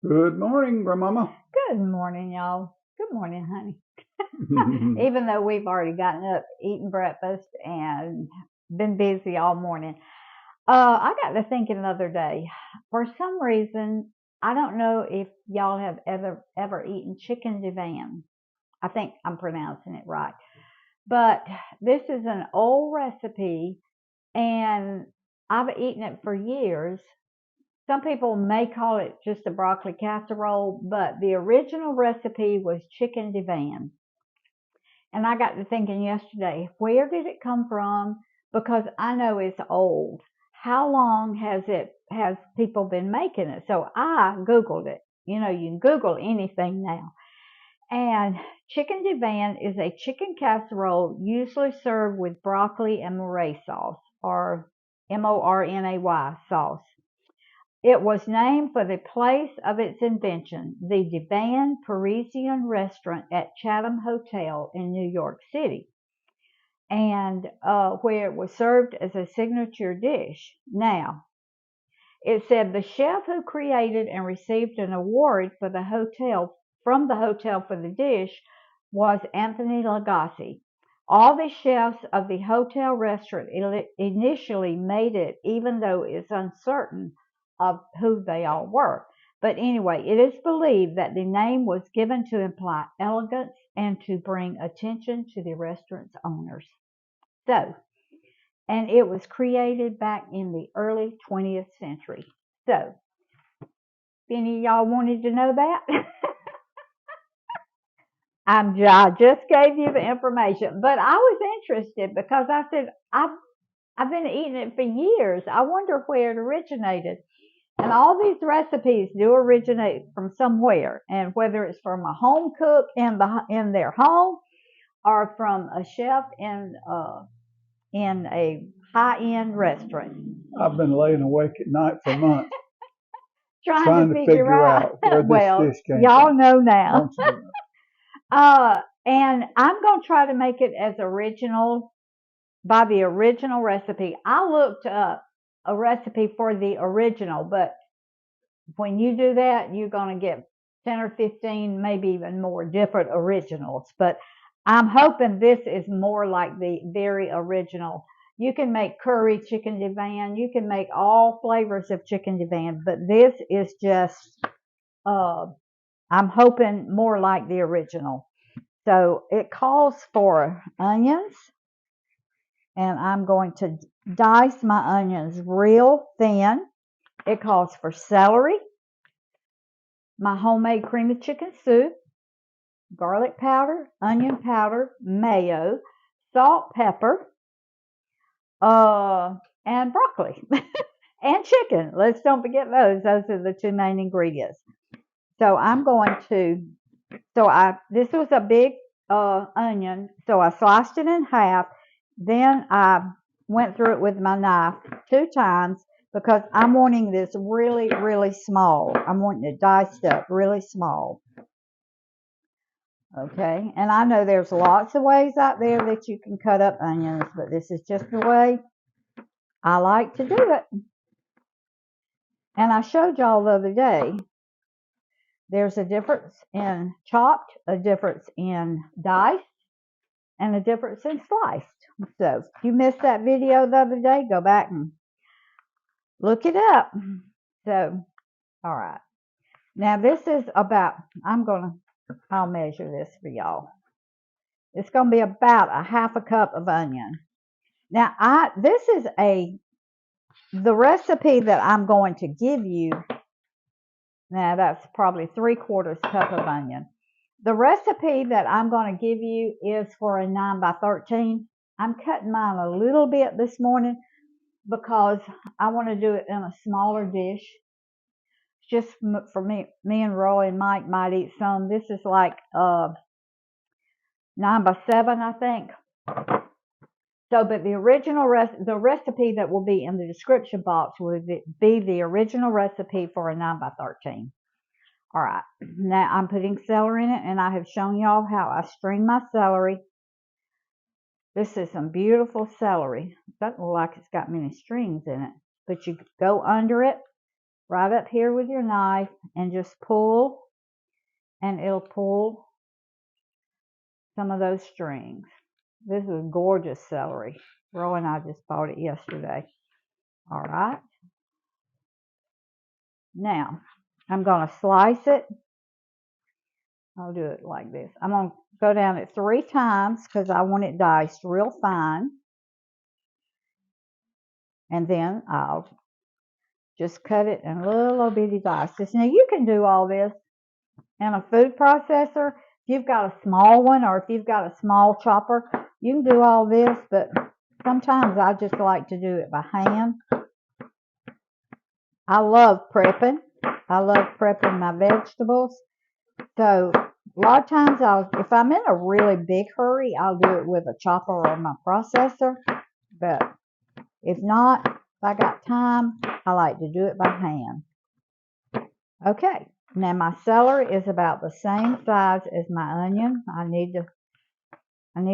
Good morning, Grandmama. Good morning, y'all. Good morning, honey. Even though we've already gotten up, eaten breakfast, and been busy all morning. I got to thinking the other day. For some reason, I don't know if y'all have ever eaten chicken divan. I think I'm pronouncing it right. But this is an old recipe, and I've eaten it for years. Some people may call it just a broccoli casserole, but the original recipe was chicken divan. And I got to thinking yesterday, where did it come from? Because I know it's old. How long has people been making it? So I Googled it. You know, you can Google anything now. And chicken divan is a chicken casserole usually served with broccoli and moray sauce or Mornay sauce. It was named for the place of its invention, the Divan Parisian restaurant at Chatham Hotel in New York City, and where it was served as a signature dish. Now, it said the chef who created and received an award for the hotel from the hotel for the dish was Anthony Lagasse. All the chefs of the hotel restaurant initially made it, even though it's uncertain of who they all were. But anyway, it is believed that the name was given to imply elegance and to bring attention to the restaurant's owners. So, and it was created back in the early 20th century. So, if any of y'all wanted to know that, I just gave you the information. But I was interested because I said, I've been eating it for years. I wonder where it originated. And all these recipes do originate from somewhere, and whether it's from a home cook in their home or from a chef in a high-end restaurant. I've been laying awake at night for months Trying trying to to figure figure out. out where this Well, dish came y'all from. know now. Don't you? And I'm going to try to make it as original by the original recipe. I looked up a recipe for the original, but when you do that, you're going to get 10 or 15, maybe even more different originals. But I'm hoping this is more like the very original. You can make curry chicken divan. You can make all flavors of chicken divan, but this is just, I'm hoping more like the original. So it calls for onions, and I'm going to dice my onions real thin. It calls for celery, my homemade cream of chicken soup, garlic powder, onion powder, mayo, salt, pepper, and broccoli and chicken. Let's don't forget those. Those are the two main ingredients. So I'm going to, this was a big onion, so I sliced it in half. Then I went through it with my knife 2 times because I'm wanting this really, really small. I'm wanting it diced up really small. Okay, and I know there's lots of ways out there that you can cut up onions, but this is just the way I like to do it. And I showed y'all the other day, there's a difference in chopped, a difference in diced, and a difference in sliced. So if you missed that video the other day, go back and look it up. So, all right. Now this is about, I'll measure this for y'all. It's going to be about a half a cup of onion. Now this is the recipe that I'm going to give you. Now that's probably 3/4 cup of onion. The recipe that I'm going to give you is for a 9 by 13. I'm cutting mine a little bit this morning because I want to do it in a smaller dish. Just for me and Roy and Mike might eat some. This is like 9 by 7, I think. So, but the original the recipe that will be in the description box will be the original recipe for a 9 by 13. All right, now I'm putting celery in it, and I have shown y'all how I string my celery. This is some beautiful celery. It doesn't look like it's got many strings in it, but you go under it right up here with your knife and just pull, and it'll pull some of those strings. This is gorgeous celery. Roy and I just bought it yesterday. All right. Now, I'm going to slice it. I'll do it like this. I'm going to go down it 3 times because I want it diced real fine. And then I'll just cut it in little bitty dices. Now, you can do all this in a food processor. If you've got a small one or if you've got a small chopper, you can do all this, but sometimes I just like to do it by hand. I love prepping. I love prepping my vegetables. So a lot of times, if I'm in a really big hurry, I'll do it with a chopper or my processor. But if not, if I got time, I like to do it by hand. Okay, now my celery is about the same size as my onion. I need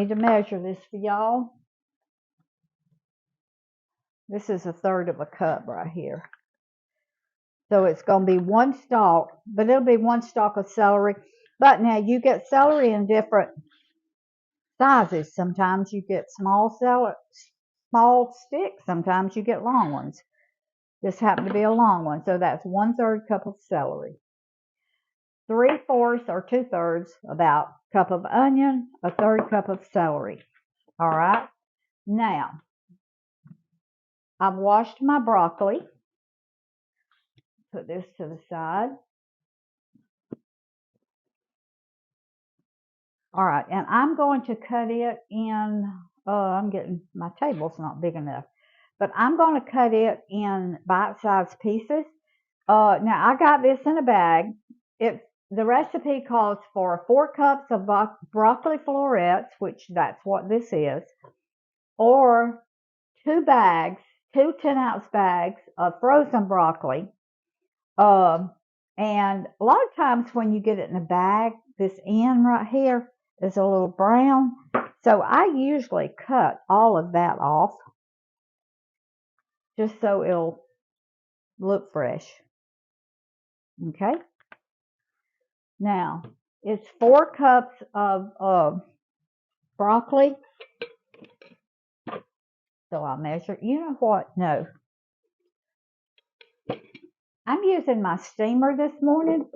to measure this for y'all. This is 1/3 of a cup right here. So it's going to be 1 stalk, but it'll be 1 stalk of celery. But now you get celery in different sizes. Sometimes you get small sticks. Sometimes you get long ones. This happened to be a long one, so that's 1/3 cup of celery. 3/4 or 2/3 about cup of onion, 1/3 cup of celery. All right. Now, I've washed my broccoli. Put this to the side. All right, and I'm going to cut it in, my table's not big enough, but I'm going to cut it in bite-sized pieces. Now, I got this in a bag. The recipe calls for 4 cups of broccoli florets, which that's what this is, or 2 10-ounce bags of frozen broccoli. And a lot of times when you get it in a bag, this end right here is a little brown. So I usually cut all of that off just so it'll look fresh. Okay. Now, it's 4 cups of broccoli. So I'll measure. You know what? No. I'm using my steamer this morning.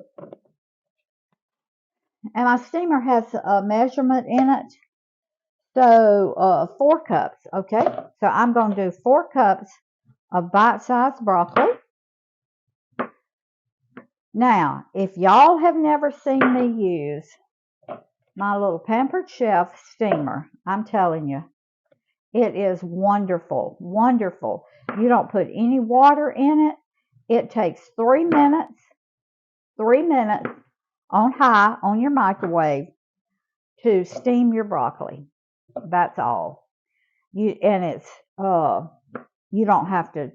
And my steamer has a measurement in it. So 4 cups, okay? So I'm going to do 4 cups of bite-sized broccoli. Now, if y'all have never seen me use my little Pampered Chef steamer, I'm telling you, it is wonderful, wonderful. You don't put any water in it. It takes 3 minutes on high on your microwave to steam your broccoli. That's all. You don't have to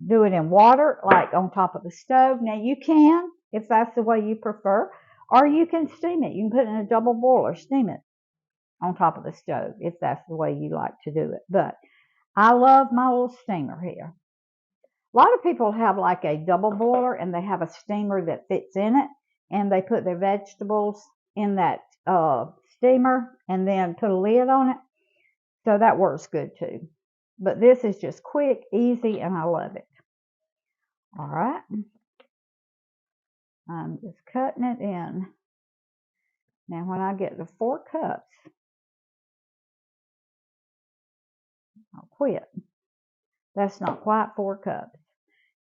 do it in water like on top of the stove. Now you can, if that's the way you prefer, or you can steam it. You can put it in a double boiler, steam it on top of the stove if that's the way you like to do it. But I love my little steamer here. A lot of people have like a double boiler and they have a steamer that fits in it, and they put their vegetables in that steamer and then put a lid on it. So that works good too. But this is just quick, easy, and I love it. All right. I'm just cutting it in. Now when I get to 4 cups, I'll quit. That's not quite 4 cups.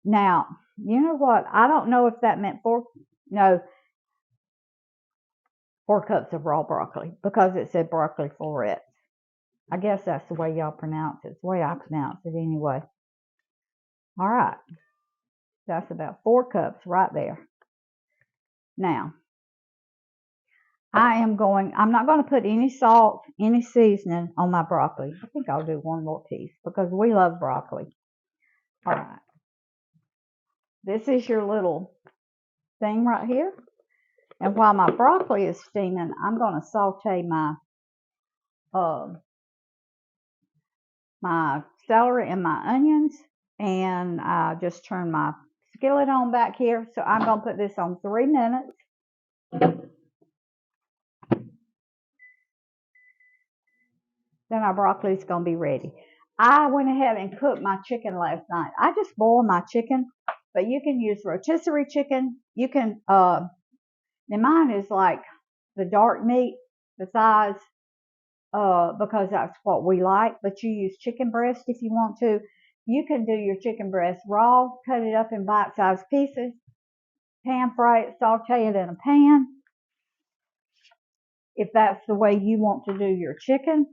Now, you know what? I don't know if that meant 4 cups of raw broccoli, because it said broccoli florets. I guess that's the way y'all pronounce it. It's the way I pronounce it anyway. All right. That's about 4 cups right there. Now, I'm not going to put any salt, any seasoning on my broccoli. I think I'll do 1 more piece because we love broccoli. All right. This is your little thing right here. And while my broccoli is steaming, I'm going to saute my celery and my onions. And I just turn my skillet on back here, so I'm going to put this on 3 minutes. Then our broccoli is going to be ready. I went ahead and cooked my chicken last night. I just boiled my chicken, but you can use rotisserie chicken. You can, now mine is like the dark meat, the thighs, because that's what we like, but you use chicken breast if you want to. You can do your chicken breast raw, cut it up in bite-sized pieces, pan fry it, saute it in a pan, if that's the way you want to do your chicken.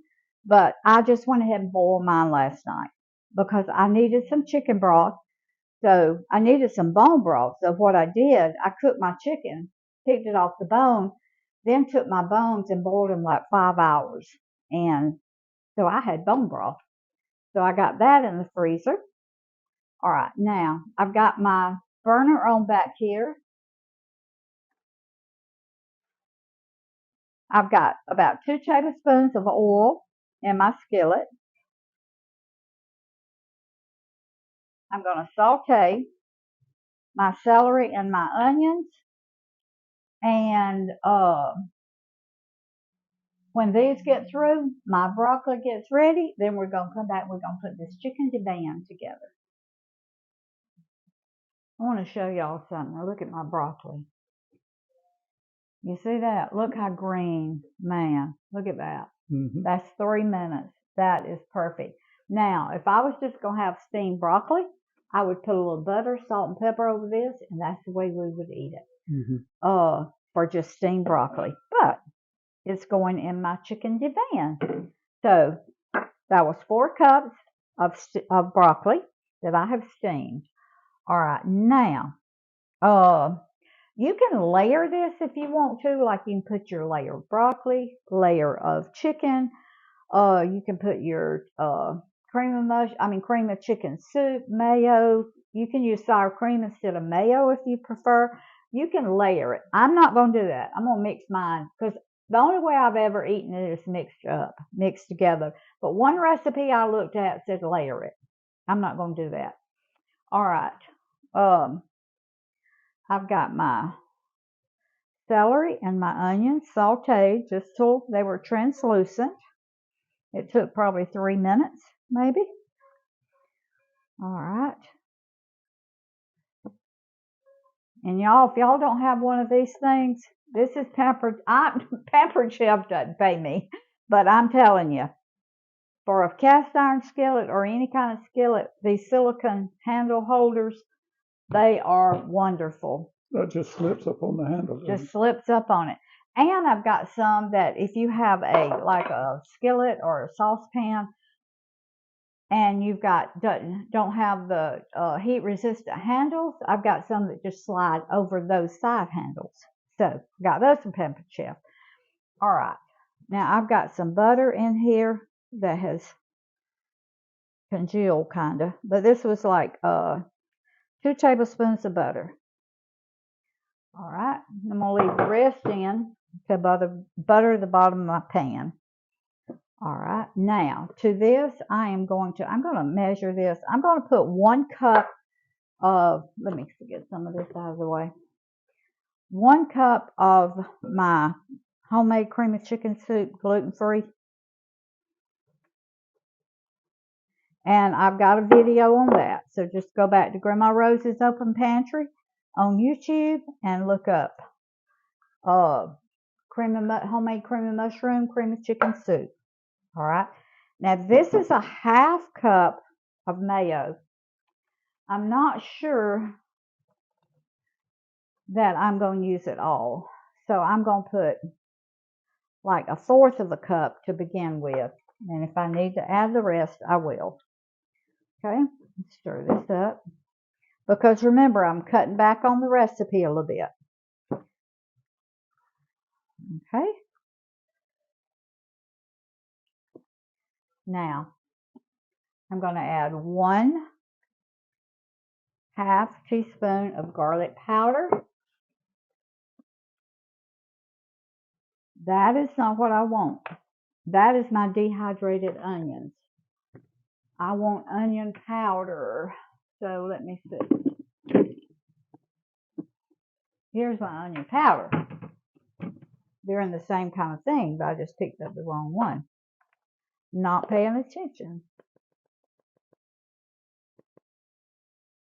But I just went ahead and boiled mine last night because I needed some chicken broth. So I needed some bone broth. So what I did, I cooked my chicken, picked it off the bone, then took my bones and boiled them like 5 hours. And so I had bone broth. So I got that in the freezer. All right, now I've got my burner on back here. I've got about 2 tablespoons of oil in my skillet. I'm going to saute my celery and my onions. And when these get through, my broccoli gets ready, then we're going to come back. We're going to put this chicken divan together. I want to show y'all something. Now look at my broccoli. You see that? Look how green. Man, look at that. That's 3 minutes. That is perfect. Now, if I was just going to have steamed broccoli, I would put a little butter, salt, and pepper over this, and that's the way we would eat it. For just steamed broccoli. But it's going in my chicken divan. So that was 4 cups of broccoli that I have steamed. All right, now you can layer this if you want to. Like you can put your layer of broccoli, layer of chicken. You can put your cream of chicken soup, mayo. You can use sour cream instead of mayo if you prefer. You can layer it. I'm not going to do that. I'm going to mix mine because the only way I've ever eaten it is mixed together. But one recipe I looked at said layer it. I'm not going to do that. All right. I've got my celery and my onions sauteed just till they were translucent. It took probably 3 minutes, maybe. All right. And y'all, if y'all don't have one of these things, this is pampered. Pampered Chef doesn't pay me, but I'm telling you, for a cast iron skillet or any kind of skillet, these silicone handle holders, they are wonderful. That just slips up on the handle. Just slips up on it. And I've got some that if you have like a skillet or a saucepan and you've got don't have the heat resistant handles, I've got some that just slide over those side handles. So got those from Pampered Chef. All right. Now I've got some butter in here that has congealed kind of, but this was like 2 tablespoons of butter. All right, I'm going to leave the rest in to butter the bottom of my pan. All right, now to this, I'm going to measure this. I'm going to put 1 cup of, let me get some of this out of the way. 1 cup of my homemade cream of chicken soup, gluten-free. And I've got a video on that. So just go back to Grandma Rose's Open Pantry on YouTube and look up homemade cream of mushroom, cream of chicken soup. All right. Now this is a 1/2 cup of mayo. I'm not sure that I'm going to use it all. So I'm going to put like 1/4 of a cup to begin with. And if I need to add the rest, I will. Okay. Let's stir this up. Because remember, I'm cutting back on the recipe a little bit. Okay. Now, I'm going to add 1/2 teaspoon of garlic powder. That is not what I want. That is my dehydrated onions. I want onion powder. So let me see. Here's my onion powder. They're in the same kind of thing, but I just picked up the wrong one. Not paying attention.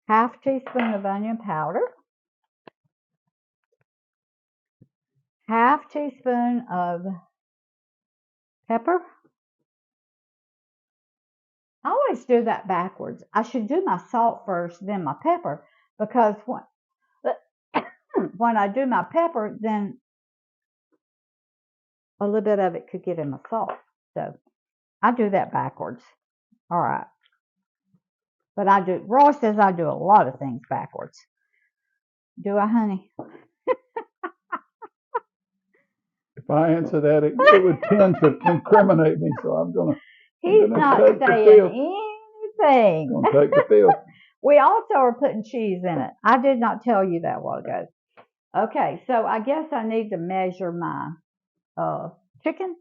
Half teaspoon of onion powder. Half teaspoon of pepper. I always do that backwards. I should do my salt first, then my pepper, because when I do my pepper, then a little bit of it could get in my salt. So I do that backwards. All right. But Roy says I do a lot of things backwards. Do I, honey? If I answer that, it would tend to incriminate me, so I'm going to. He's not saying anything. I'm going to take the field. We also are putting cheese in it. I did not tell you that a while ago. Okay, so I guess I need to measure my chicken.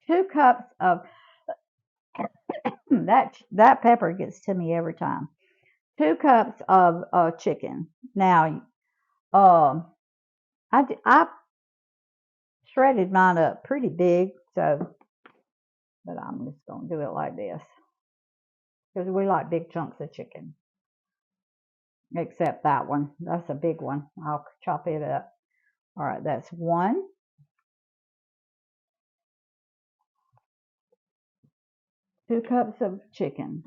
2 cups of that pepper gets to me every time. 2 cups of chicken. Now, I shredded mine up pretty big, so, but I'm just going to do it like this because we like big chunks of chicken. Except that one. That's a big one. I'll chop it up. All right, that's 1. Two cups of chicken.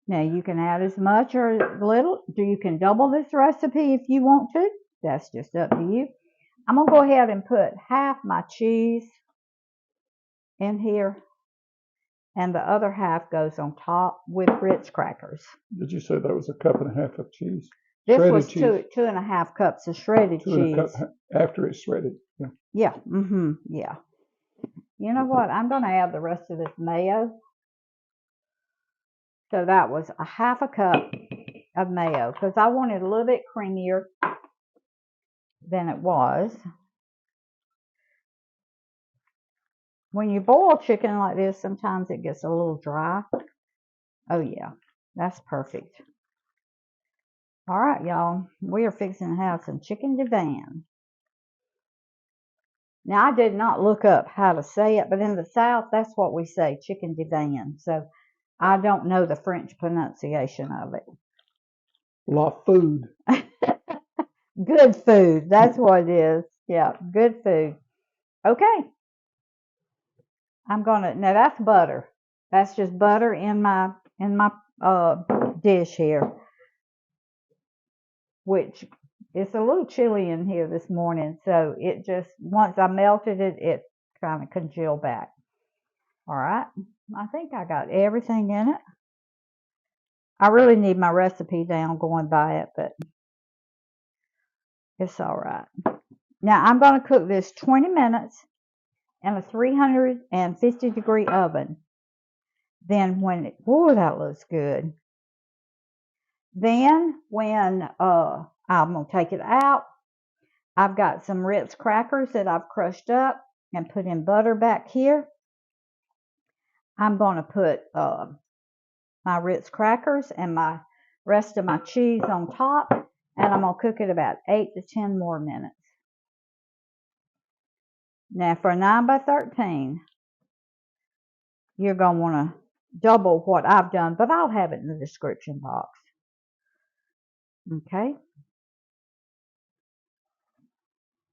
Now you can add as much or as little. You can double this recipe if you want to. That's just up to you. I'm going to go ahead and put half my cheese in here. And the other half goes on top with Ritz crackers. Did you say that was 1.5 cups of cheese? This shredded was cheese. 2.5 cups of shredded cheese. 2.5 cups after it's shredded. Yeah. Yeah. Yeah. You know what? I'm going to add the rest of this mayo. So that was 1/2 cup of mayo because I wanted a little bit creamier than it was. When you boil chicken like this, sometimes it gets a little dry. Oh yeah, that's perfect. All right, y'all, we are fixing to have some chicken divan. Now, I did not look up how to say it, but in the South, that's what we say, chicken divan. So I don't know the French pronunciation of it. La food. Good food. That's what it is. Yeah, good food. Okay. Now that's butter. That's just butter in my dish here. Which it's a little chilly in here this morning, so it just, once I melted it, it kind of congealed back. All right. I think I got everything in it. I really need my recipe down going by it, but it's all right. Now I'm going to cook this 20 minutes in a 350-degree oven. Then when that looks good. Then when I'm going to take it out, I've got some Ritz crackers that I've crushed up and put in butter back here. I'm going to put my Ritz crackers and my rest of my cheese on top, and I'm going to cook it about 8 to 10 more minutes. Now for a 9 by 13, you're going to want to double what I've done, but I'll have it in the description box. Okay.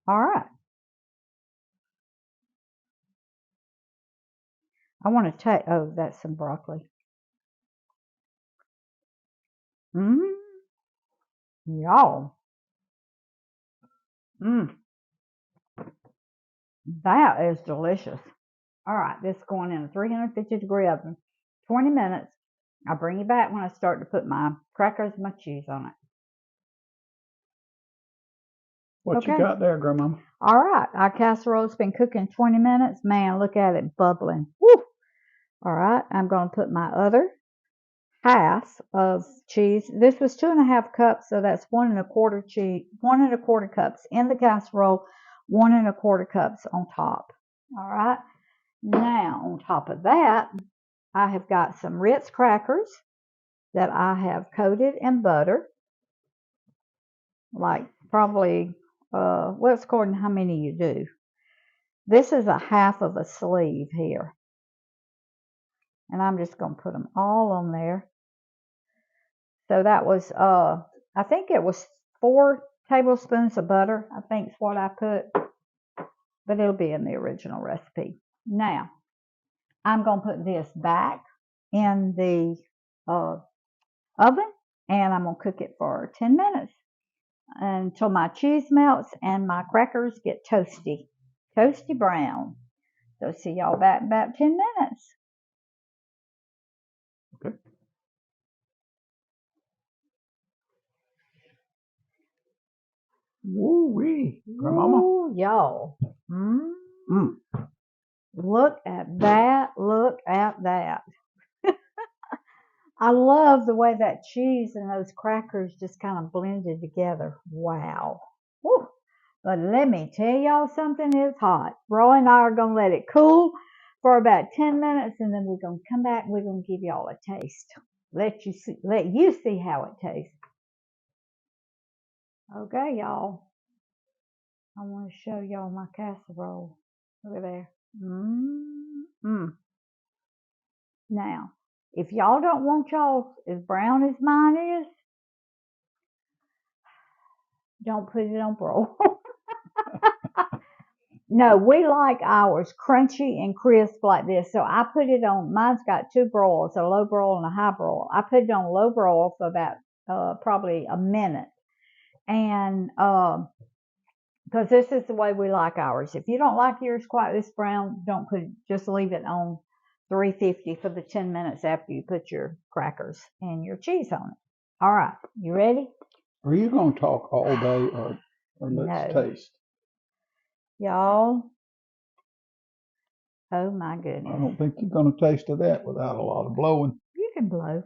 All right. I want to take, oh, that's some broccoli. Y'all. That is delicious. All right, this is going in a 350-degree oven. 20 minutes. I'll bring you back when I start to put my crackers and my cheese on it. What you got there, Grandmama? All right, our casserole's been cooking 20 minutes. Man, look at it bubbling. Woo! All right, I'm going to put my other half of cheese. This was 2.5 cups, so that's 1 1/4 cups in the casserole, 1 1/4 cups on top. All right. Now, on top of that, I have got some Ritz crackers that I have coated in butter. like probably, well, it's according to how many you do. This is a half of a sleeve here. And I'm just going to put them all on there. So that was, I think it was 4 tablespoons of butter, I think is what I put. But it'll be in the original recipe. Now, I'm going to put this back in the oven, and I'm going to cook it for 10 minutes until my cheese melts and my crackers get toasty brown. So see y'all back in about 10 minutes. Okay. Woo-wee, Grandmama. Ooh, y'all. Look at that. Look at that. I love the way that cheese and those crackers just kind of blended together. Wow. Woo. But let me tell y'all something, it's hot. Roy and I are going to let it cool for about 10 minutes, and then we're going to come back and we're going to give y'all a taste. Let you see how it tastes. Okay, y'all. I want to show y'all my casserole. Look at there. Now, if y'all don't want y'all as brown as mine is, don't put it on broil. No, we like ours crunchy and crisp like this. So I put it on, mine's got 2 broils, a low broil and a high broil. I put it on low broil for about probably a minute. And because this is the way we like ours. If you don't like yours quite this brown, don't put it, just leave it on 350 for the 10 minutes after you put your crackers and your cheese on it. All right, you ready? Are you going to talk all day or let's No. taste? Y'all, oh my goodness. I don't think you're going to taste of that without a lot of blowing. You can blow.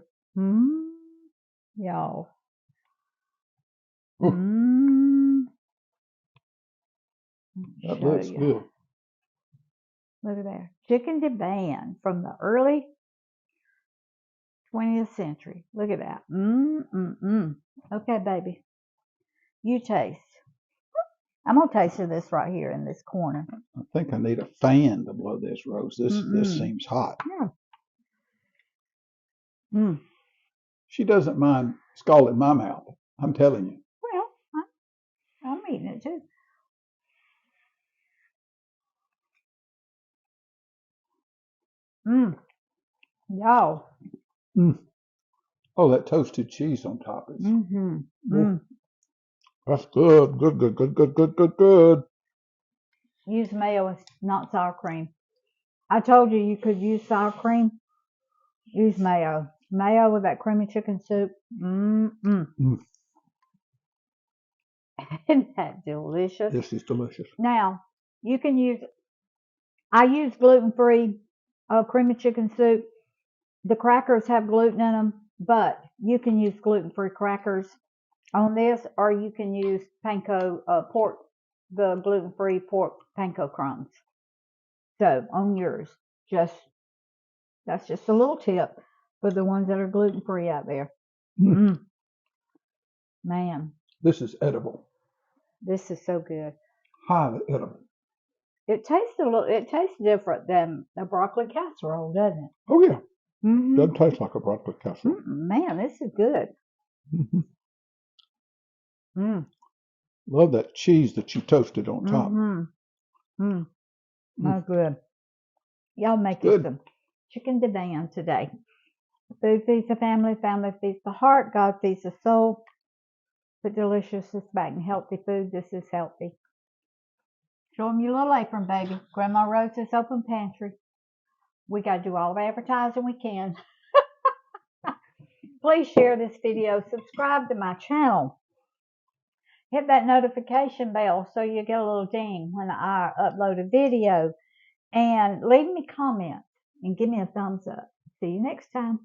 Y'all. That looks good. Look at there. Chicken Divan from the early 20th century. Look at that. Okay, baby. You taste. I'm going to taste of this right here in this corner. I think I need a fan to blow this, Rose. This seems hot. Yeah. She doesn't mind scalding my mouth. I'm telling you. Well, I'm eating it too. Y'all. Oh, that toasted cheese on top is. That's good. Good. Use mayo, not sour cream. I told you you could use sour cream. Use mayo. Mayo with that creamy chicken soup. Isn't that delicious? This is delicious. Now, you can use, I use gluten-free creamy chicken soup. The crackers have gluten in them, but you can use gluten-free crackers on this, or you can use panko pork, the gluten-free pork panko crumbs. So on yours, that's just a little tip for the ones that are gluten-free out there. Man, this is edible. This is so good. Highly edible. It tastes different than a broccoli casserole, doesn't it? Oh yeah. Doesn't taste like a broccoli casserole. Man, this is good. Love that cheese that you toasted on top. That's good. Y'all make us some chicken divan today. Food feeds the family, family feeds the heart, God feeds the soul. Put deliciousness back in healthy food. This is healthy. Show them your little apron, baby. Grandma Rose's open pantry. We got to do all the advertising we can. Please share this video. Subscribe to my channel. Hit that notification bell so you get a little ding when I upload a video. And leave me comments and give me a thumbs up. See you next time.